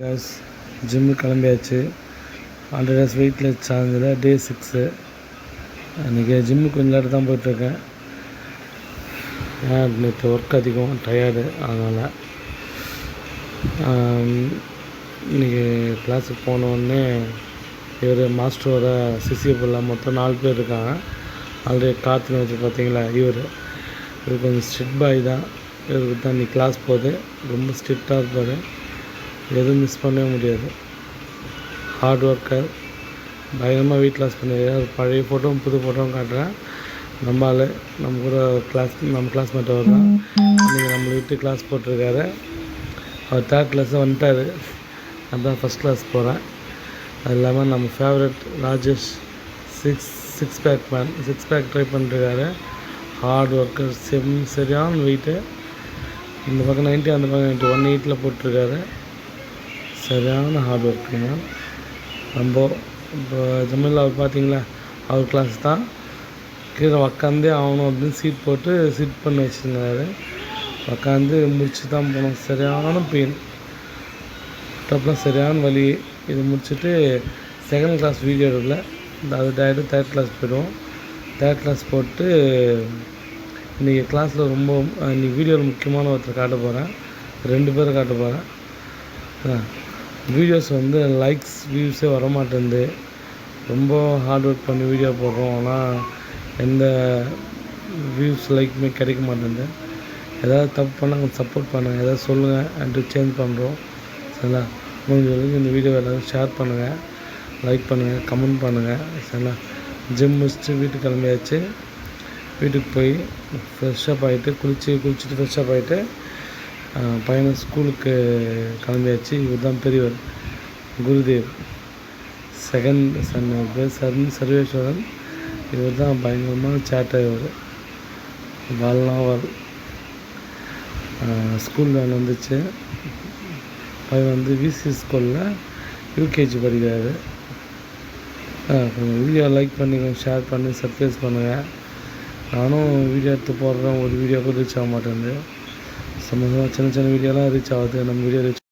Guys gym கிளம்பியாச்சு. 100 days weightless சேலஞ்சில் டே 6. அன்றைக்கி gym கொஞ்சம் லேட்டு தான் போயிட்டுருக்கேன். ஏன் நேற்று ஒர்க் அதிகம், டயர்டு, அதனால் இன்றைக்கி கிளாஸுக்கு போனோடனே இவர் மாஸ்டரோட சிசியப்புள்ள மொத்தம் 4 பேர் இருக்காங்க. ஆல்ரெடி காற்றுன்னு வச்சு பார்த்தீங்களா, இவர் கொஞ்சம் ஸ்ட்ரிக்ட் பாய் தான். இவருக்கு தான் இன்றைக்கி கிளாஸ் போகுது. ரொம்ப ஸ்ட்ரிக்டாக இருப்பார், எதுவும் மிஸ் பண்ணவே முடியாது. ஹார்ட் ஒர்க்கர், பயங்கரமாக வெயிட் லாஸ் பண்ணியிருக்காரு. பழைய ஃபோட்டோவும் புது ஃபோட்டோவும் காட்டுறேன். நம்ம கூட நம்ம கிளாஸ்மேட் அவர் தான். இன்றைக்கி நம்மளை விட்டு கிளாஸ் போட்டிருக்காரு. அவர் 3rd கிளாஸ் வந்துட்டார். நான் ஃபஸ்ட் கிளாஸ் போகிறேன். அது இல்லாமல் நம்ம favourite Rajesh six pack man, 6 pack try பண்ணிருக்காரு. ஹார்ட் ஒர்க்கர், சரியான வெயிட்டு. இந்த பக்கம் 90, அந்த பக்கம் 90, 180 போட்டிருக்காரு. சரியான ஹார்ட் ஒர்க்குங்க. ரொம்ப இப்போ ஜம்மில் அவர் பார்த்தீங்களா, அவர் கிளாஸ் தான். கீழே உக்காந்தே ஆகணும் அப்படின்னு சீட் பண்ணி வச்சுருந்தாரு. உக்காந்து முடிச்சு தான் போனோம். சரியான பெயின், டப்லாம் சரியான வலி. இது முடிச்சுட்டு 2nd கிளாஸ் வீடியோ எடுக்கல, அது டேரெக்டாக 3rd கிளாஸ் போய்டுவோம். 3rd கிளாஸ் போட்டு இன்றைக்கி கிளாஸில் இன்றைக்கி வீடியோவில் முக்கியமான ஒருத்தர் காட்ட போகிறேன். 2 பேரை காட்ட போகிறேன். வீடியோஸ் லைக்ஸ் வியூஸே வரமாட்டேங்குது. ரொம்ப ஹார்ட் ஒர்க் பண்ணி வீடியோ போடுறோம், ஆனால் எந்த வியூஸ் லைக்குமே கிடைக்க மாட்டேங்குது. ஏதாவது தப்பு பண்ணால் கொஞ்சம் சப்போர்ட் பண்ணுங்கள், ஏதாவது சொல்லுங்கள், அண்ட் சேஞ்ச் பண்ணுறோம். சரிங்களா? முடிஞ்ச வரைக்கும் இந்த வீடியோ எல்லோரும் ஷேர் பண்ணுங்கள், லைக் பண்ணுங்கள், கமெண்ட் பண்ணுங்கள். சரிங்களா? ஜிம் முடிச்சுட்டு வீட்டுக்கு கிளம்பியாச்சு. வீட்டுக்கு போய் ஃப்ரெஷ்ஷப் ஆகிட்டு குளிச்சுட்டு ஃப்ரெஷ்ஷப் ஆகிட்டு பையனை ஸ்கூலுக்கு கிளம்பியாச்சு. இவர் தான் பெரியவர், குருதேவ். 2nd சன் பேர் சர்வேஸ்வரன். இவர் தான் பயங்கரமான சேட்டர். இவர் வாழ்நாள் ஸ்கூல் வேன் வந்துச்சு. பையன் விசி ஸ்கூலில் யூகேஜி படிக்கிறாரு. கொஞ்சம் வீடியோ லைக் பண்ணி கொஞ்சம் ஷேர் பண்ணி சப்ஸ்கிரைப் பண்ணுங்கள். நானும் வீடியோ எடுத்து போடுறேன், ஒரு வீடியோ கூட ரீச் ஆக மாட்டேங்குது. சின்ன வீடியோலாம் ரீச் ஆகுது. நம்ம வீடியோ ரீச்